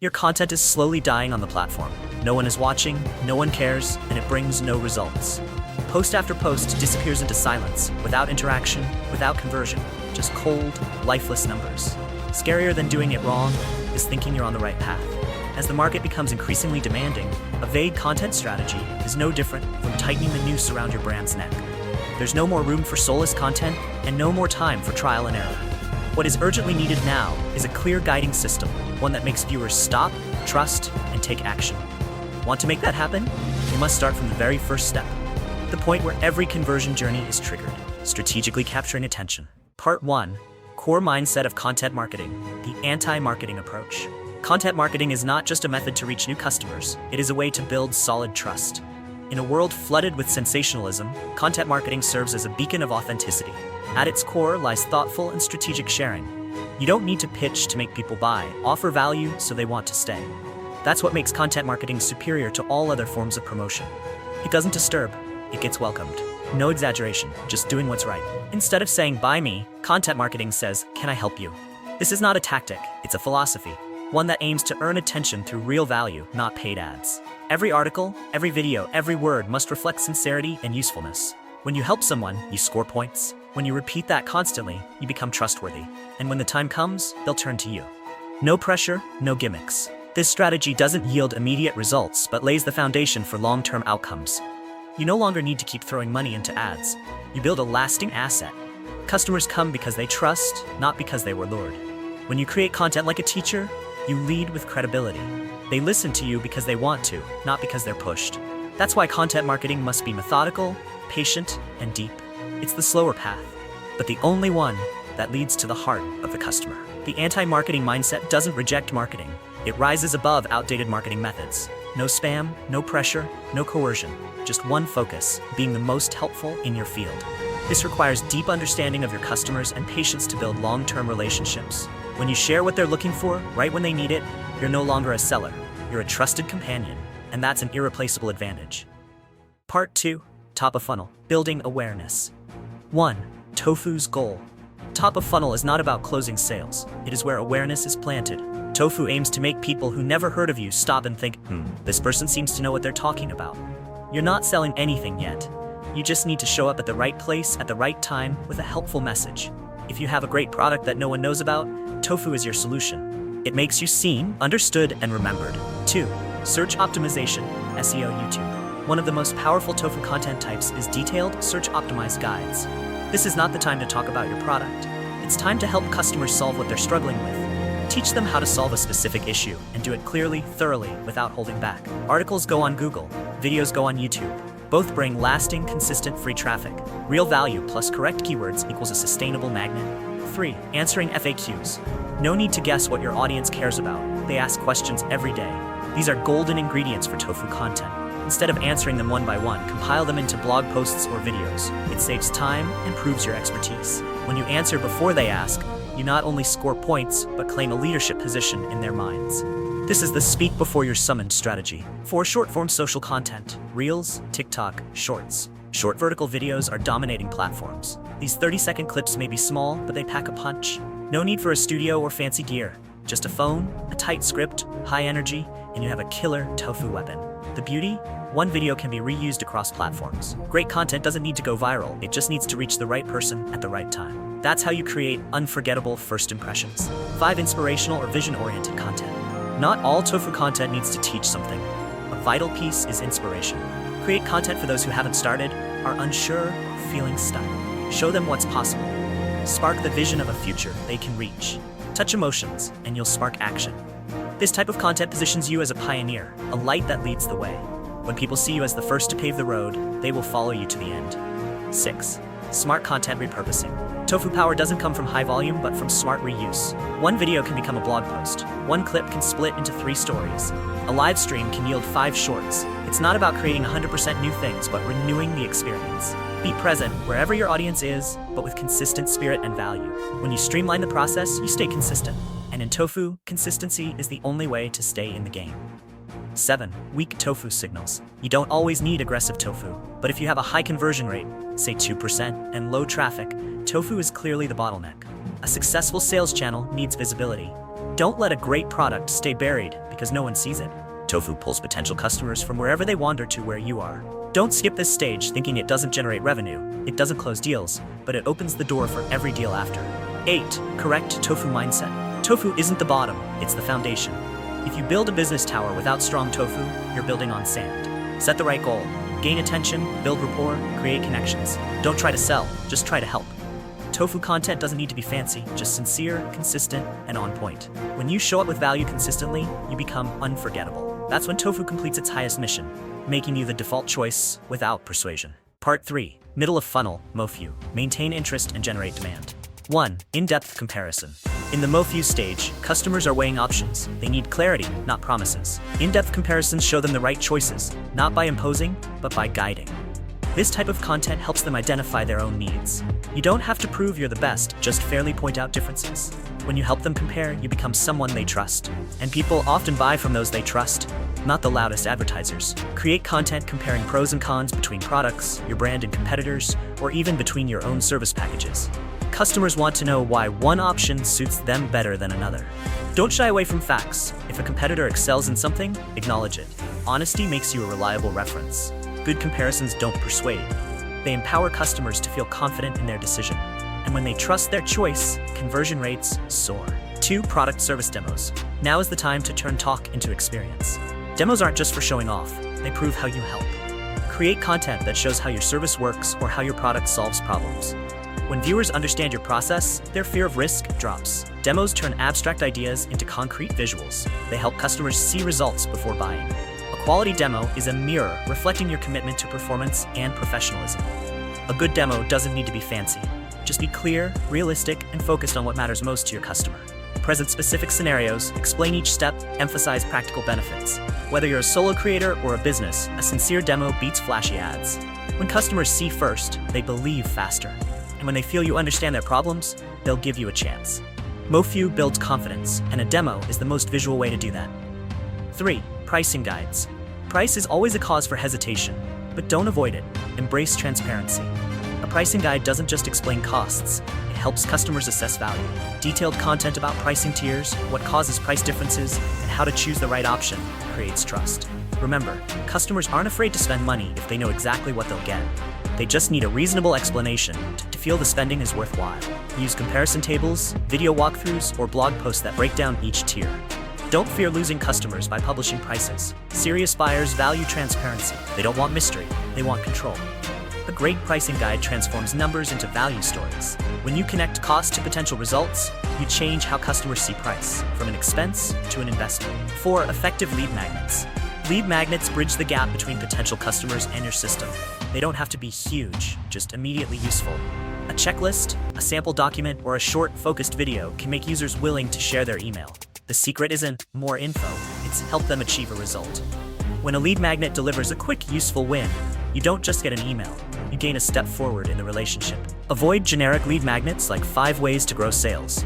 Your content is slowly dying on the platform. No one is watching, no one cares, and it brings no results. Post after post disappears into silence, without interaction, without conversion, just cold, lifeless numbers. Scarier than doing it wrong is thinking you're on the right path. As the market becomes increasingly demanding, a vague content strategy is no different from tightening the noose around your brand's neck. There's no more room for soulless content and no more time for trial and error. What is urgently needed now is a clear guiding system, one that makes viewers stop, trust, and take action. Want to make that happen? You must start from the very first step, the point where every conversion journey is triggered, strategically capturing attention. Part 1. Core mindset of content marketing, the anti-marketing approach. Content marketing is not just a method to reach new customers, it is a way to build solid trust. In a world flooded with sensationalism, content marketing serves as a beacon of authenticity. At its core lies thoughtful and strategic sharing. You don't need to pitch to make people buy, offer value so they want to stay. That's what makes content marketing superior to all other forms of promotion. It doesn't disturb, it gets welcomed. No exaggeration, just doing what's right. Instead of saying, buy me, content marketing says, can I help you? This is not a tactic, it's a philosophy. One that aims to earn attention through real value, not paid ads. Every article, every video, every word must reflect sincerity and usefulness. When you help someone, you score points. When you repeat that constantly, you become trustworthy. And when the time comes, they'll turn to you. No pressure, no gimmicks. This strategy doesn't yield immediate results, but lays the foundation for long-term outcomes. You no longer need to keep throwing money into ads. You build a lasting asset. Customers come because they trust, not because they were lured. When you create content like a teacher, you lead with credibility. They listen to you because they want to, not because they're pushed. That's why content marketing must be methodical, patient, and deep. It's the slower path, but the only one that leads to the heart of the customer. The anti-marketing mindset doesn't reject marketing. It rises above outdated marketing methods. No spam, no pressure, no coercion. Just one focus, being the most helpful in your field. This requires deep understanding of your customers and patience to build long-term relationships. When you share what they're looking for, right when they need it, you're no longer a seller. You're a trusted companion, and that's an irreplaceable advantage. Part 2. Top of funnel, building awareness. 1. TOFU's goal. Top of funnel is not about closing sales. It is where awareness is planted. TOFU aims to make people who never heard of you stop and think, this person seems to know what they're talking about. You're not selling anything yet. You just need to show up at the right place at the right time with a helpful message. If you have a great product that no one knows about, TOFU is your solution. It makes you seen, understood, and remembered. 2. Search optimization, SEO YouTube. One of the most powerful TOFU content types is detailed, search-optimized guides. This is not the time to talk about your product. It's time to help customers solve what they're struggling with. Teach them how to solve a specific issue and do it clearly, thoroughly, without holding back. Articles go on Google, videos go on YouTube. Both bring lasting, consistent free traffic. Real value plus correct keywords equals a sustainable magnet. 3. Answering FAQs. No need to guess what your audience cares about. They ask questions every day. These are golden ingredients for TOFU content. Instead of answering them one by one, compile them into blog posts or videos. It saves time and proves your expertise. When you answer before they ask, you not only score points, but claim a leadership position in their minds. This is the speak before you're summoned strategy. 4. Short-form social content. Reels, TikTok, Shorts. Short vertical videos are dominating platforms. These 30-second clips may be small, but they pack a punch. No need for a studio or fancy gear. Just a phone, a tight script, high energy, and you have a killer TOFU weapon. The beauty? One video can be reused across platforms. Great content doesn't need to go viral, it just needs to reach the right person at the right time. That's how you create unforgettable first impressions. 5. Inspirational or vision-oriented content. Not all TOFU content needs to teach something. A vital piece is inspiration. Create content for those who haven't started, are unsure, feeling stuck. Show them what's possible. Spark the vision of a future they can reach. Touch emotions, and you'll spark action. This type of content positions you as a pioneer, a light that leads the way. When people see you as the first to pave the road, they will follow you to the end. 6. Smart content repurposing. TOFU power doesn't come from high volume, but from smart reuse. One video can become a blog post. One clip can split into 3 stories. A live stream can yield 5 shorts. It's not about creating 100% new things, but renewing the experience. Be present wherever your audience is, but with consistent spirit and value. When you streamline the process, you stay consistent. And in TOFU, consistency is the only way to stay in the game. 7. Weak TOFU signals. You don't always need aggressive TOFU, but if you have a high conversion rate, say 2%, and low traffic, TOFU is clearly the bottleneck. A successful sales channel needs visibility. Don't let a great product stay buried because no one sees it. TOFU pulls potential customers from wherever they wander to where you are. Don't skip this stage thinking it doesn't generate revenue. It doesn't close deals, but it opens the door for every deal after. 8. Correct TOFU mindset. TOFU isn't the bottom, it's the foundation. If you build a business tower without strong TOFU, you're building on sand. Set the right goal. Gain attention, build rapport, create connections. Don't try to sell, just try to help. TOFU content doesn't need to be fancy, just sincere, consistent, and on point. When you show up with value consistently, you become unforgettable. That's when TOFU completes its highest mission, making you the default choice without persuasion. Part 3. Middle of funnel, MOFU. Maintain interest and generate demand. 1. In-depth comparison. In the MOFU stage, customers are weighing options. They need clarity, not promises. In-depth comparisons show them the right choices, not by imposing, but by guiding. This type of content helps them identify their own needs. You don't have to prove you're the best, just fairly point out differences. When you help them compare, you become someone they trust. And people often buy from those they trust, not the loudest advertisers. Create content comparing pros and cons between products, your brand and competitors, or even between your own service packages. Customers want to know why one option suits them better than another. Don't shy away from facts. If a competitor excels in something, acknowledge it. Honesty makes you a reliable reference. Good comparisons don't persuade. They empower customers to feel confident in their decision. And when they trust their choice, conversion rates soar. 2. Product service demos. Now is the time to turn talk into experience. Demos aren't just for showing off, they prove how you help. Create content that shows how your service works or how your product solves problems. When viewers understand your process, their fear of risk drops. Demos turn abstract ideas into concrete visuals. They help customers see results before buying. A quality demo is a mirror reflecting your commitment to performance and professionalism. A good demo doesn't need to be fancy. Just be clear, realistic, and focused on what matters most to your customer. Present specific scenarios, explain each step, emphasize practical benefits. Whether you're a solo creator or a business, a sincere demo beats flashy ads. When customers see first, they believe faster. And when they feel you understand their problems, they'll give you a chance. MOFU builds confidence, and a demo is the most visual way to do that. 3. Pricing guides. Price is always a cause for hesitation, but don't avoid it. Embrace transparency. A pricing guide doesn't just explain costs, it helps customers assess value. Detailed content about pricing tiers, what causes price differences, and how to choose the right option creates trust. Remember, customers aren't afraid to spend money if they know exactly what they'll get. They just need a reasonable explanation to feel the spending is worthwhile. Use comparison tables, video walkthroughs, or blog posts that break down each tier. Don't fear losing customers by publishing prices. Serious buyers value transparency. They don't want mystery, they want control. A great pricing guide transforms numbers into value stories. When you connect cost to potential results, you change how customers see price, from an expense to an investment. 4. Effective lead magnets. Lead magnets bridge the gap between potential customers and your system. They don't have to be huge, just immediately useful. A checklist, a sample document, or a short, focused video can make users willing to share their email. The secret isn't more info, it's help them achieve a result. When a lead magnet delivers a quick, useful win, you don't just get an email, you gain a step forward in the relationship. Avoid generic lead magnets like 5 ways to grow sales.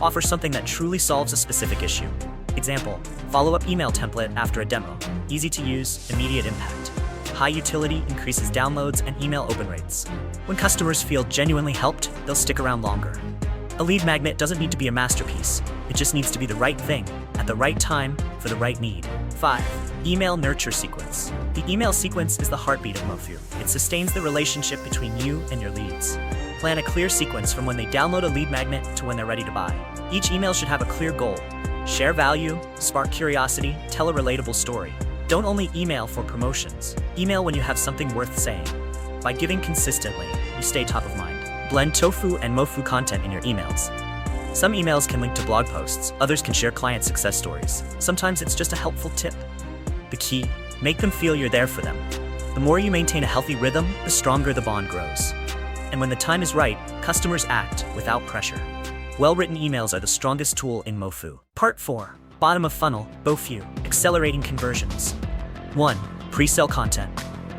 Offer something that truly solves a specific issue. Example, follow-up email template after a demo. Easy to use, immediate impact. High utility increases downloads and email open rates. When customers feel genuinely helped, they'll stick around longer. A lead magnet doesn't need to be a masterpiece. It just needs to be the right thing, at the right time, for the right need. 5. Email nurture sequence. The email sequence is the heartbeat of MOFU. It sustains the relationship between you and your leads. Plan a clear sequence from when they download a lead magnet to when they're ready to buy. Each email should have a clear goal. Share value, spark curiosity, tell a relatable story. Don't only email for promotions. Email when you have something worth saying. By giving consistently, you stay top of mind. Blend TOFU and MOFU content in your emails. Some emails can link to blog posts, others can share client success stories. Sometimes it's just a helpful tip. The key, make them feel you're there for them. The more you maintain a healthy rhythm, the stronger the bond grows. And when the time is right, customers act without pressure. Well-written emails are the strongest tool in MOFU. Part 4. Bottom of funnel, BOFU, accelerating conversions. 1. Pre-sale content.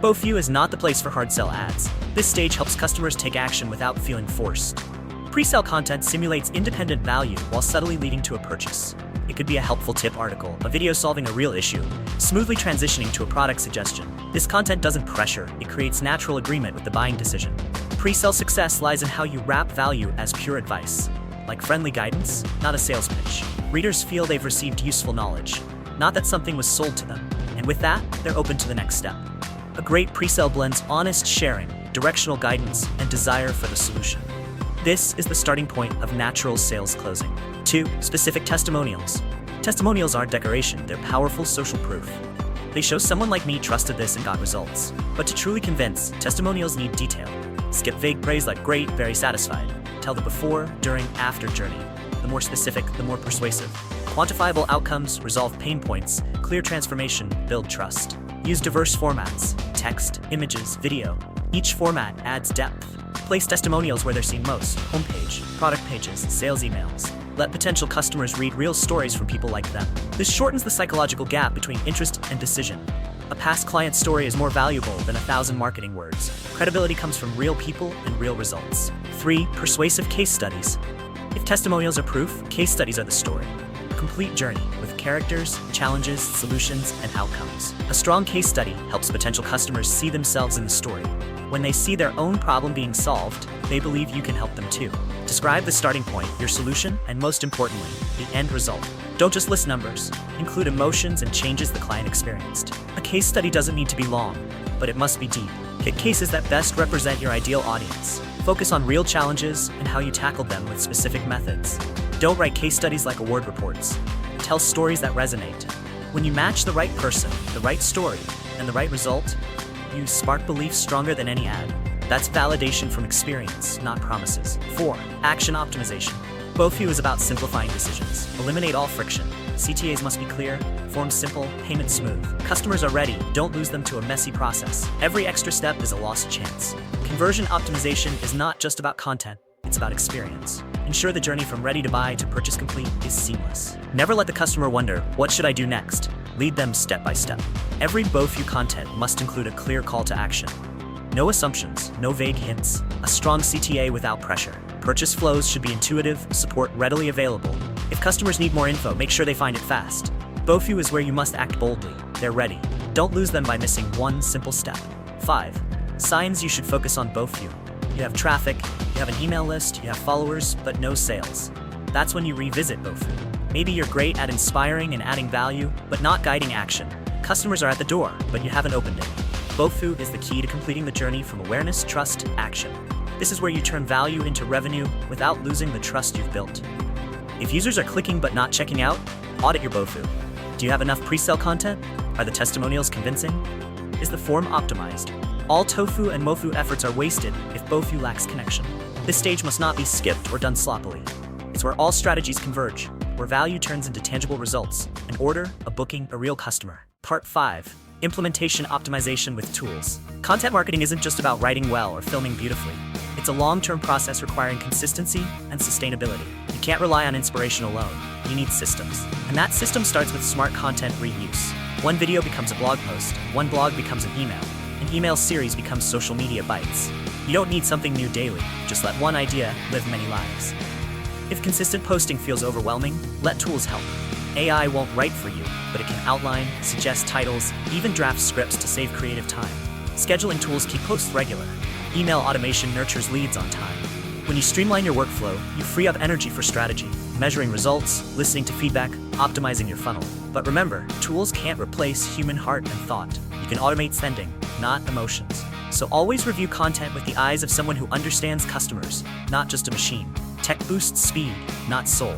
BOFU is not the place for hard sell ads. This stage helps customers take action without feeling forced. Pre-sale content simulates independent value while subtly leading to a purchase. It could be a helpful tip article, a video solving a real issue, smoothly transitioning to a product suggestion. This content doesn't pressure, it creates natural agreement with the buying decision. Pre-sale success lies in how you wrap value as pure advice. like friendly guidance, not a sales pitch. Readers feel they've received useful knowledge, not that something was sold to them. And with that, they're open to the next step. A great pre-sale blends honest sharing, directional guidance, and desire for the solution. This is the starting point of natural sales closing. 2. Specific testimonials. Testimonials aren't decoration, they're powerful social proof. They show someone like me trusted this and got results. But to truly convince, testimonials need detail. Skip vague praise like great, very satisfied. Tell the before, during, after journey. The more specific, the more persuasive. Quantifiable outcomes, resolve pain points, clear transformation, build trust. Use diverse formats, text, images, video. Each format adds depth. Place testimonials where they're seen most: homepage, product pages, sales emails. Let potential customers read real stories from people like them. This shortens the psychological gap between interest and decision. A past client story is more valuable than 1,000 marketing words. Credibility comes from real people and real results. 3. Persuasive case studies. If testimonials are proof, case studies are the story. A complete journey with characters, challenges, solutions, and outcomes. A strong case study helps potential customers see themselves in the story. When they see their own problem being solved, they believe you can help them too. Describe the starting point, your solution, and most importantly, the end result. Don't just list numbers. Include emotions and changes the client experienced. A case study doesn't need to be long, but it must be deep. Pick cases that best represent your ideal audience. Focus on real challenges and how you tackled them with specific methods. Don't write case studies like award reports. Tell stories that resonate. When you match the right person, the right story, and the right result, you spark belief stronger than any ad. That's validation from experience, not promises. 4. Action optimization. BOFU is about simplifying decisions. Eliminate all friction. CTAs must be clear, forms simple, payment smooth. Customers are ready, don't lose them to a messy process. Every extra step is a lost chance. Conversion optimization is not just about content, it's about experience. Ensure the journey from ready to buy to purchase complete is seamless. Never let the customer wonder, what should I do next? Lead them step by step. Every BOFU content must include a clear call to action. No assumptions, no vague hints, a strong CTA without pressure. Purchase flows should be intuitive, support readily available. If customers need more info, make sure they find it fast. BOFU is where you must act boldly. They're ready. Don't lose them by missing one simple step. 5. Signs you should focus on BOFU. You have traffic, you have an email list, you have followers, but no sales. That's when you revisit BOFU. Maybe you're great at inspiring and adding value, but not guiding action. Customers are at the door, but you haven't opened it. BOFU is the key to completing the journey from awareness, trust, action. This is where you turn value into revenue without losing the trust you've built. If users are clicking but not checking out, audit your BOFU. Do you have enough pre-sale content? Are the testimonials convincing? Is the form optimized? All TOFU and MOFU efforts are wasted if BOFU lacks connection. This stage must not be skipped or done sloppily. It's where all strategies converge, where value turns into tangible results, an order, a booking, a real customer. Part 5. Implementation optimization with tools. Content marketing isn't just about writing well or filming beautifully. It's a long-term process requiring consistency and sustainability. You can't rely on inspiration alone. You need systems. And that system starts with smart content reuse. One video becomes a blog post, one blog becomes an email series becomes social media bites. You don't need something new daily, just let one idea live many lives. If consistent posting feels overwhelming, let tools help. AI won't write for you, but it can outline, suggest titles, even draft scripts to save creative time. Scheduling tools keep posts regular. Email automation nurtures leads on time. When you streamline your workflow, you free up energy for strategy, measuring results, listening to feedback, optimizing your funnel. But remember, tools can't replace human heart and thought. You can automate sending, not emotions. So always review content with the eyes of someone who understands customers, not just a machine. Tech boosts speed, not soul.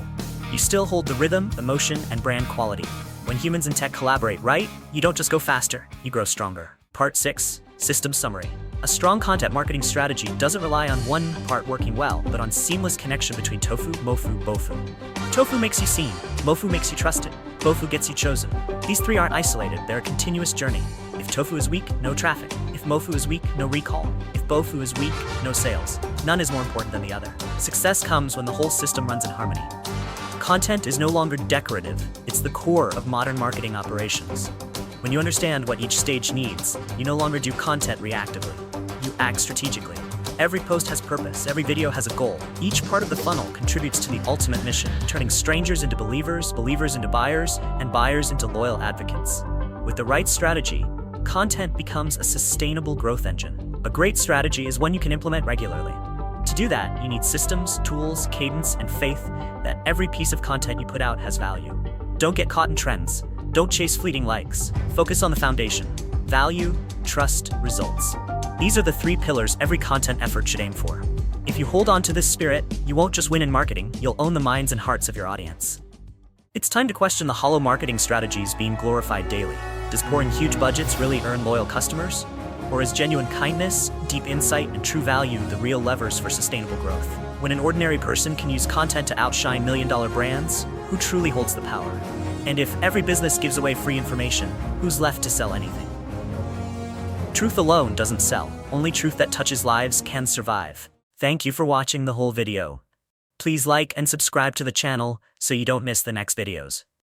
You still hold the rhythm, emotion, and brand quality. When humans and tech collaborate right, you don't just go faster, you grow stronger. Part 6. System summary. A strong content marketing strategy doesn't rely on one part working well, but on seamless connection between TOFU, MOFU, BOFU. TOFU makes you seen, MOFU makes you trusted, BOFU gets you chosen. These three aren't isolated, they're a continuous journey. If TOFU is weak, no traffic. If MOFU is weak, no recall. If BOFU is weak, no sales. None is more important than the other. Success comes when the whole system runs in harmony. Content is no longer decorative, it's the core of modern marketing operations. When you understand what each stage needs, you no longer do content reactively. You act strategically. Every post has purpose, every video has a goal. Each part of the funnel contributes to the ultimate mission, turning strangers into believers, believers into buyers, and buyers into loyal advocates. With the right strategy, content becomes a sustainable growth engine. A great strategy is one you can implement regularly. To do that, you need systems, tools, cadence, and faith that every piece of content you put out has value. Don't get caught in trends. Don't chase fleeting likes. Focus on the foundation: value, trust, results. These are the 3 pillars every content effort should aim for. If you hold on to this spirit, you won't just win in marketing, you'll own the minds and hearts of your audience. It's time to question the hollow marketing strategies being glorified daily. Does pouring huge budgets really earn loyal customers? Or is genuine kindness, deep insight, and true value the real levers for sustainable growth? When an ordinary person can use content to outshine million-dollar brands, who truly holds the power? And if every business gives away free information, who's left to sell anything? Truth alone doesn't sell. Only truth that touches lives can survive. Thank you for watching the whole video. Please like and subscribe to the channel so you don't miss the next videos.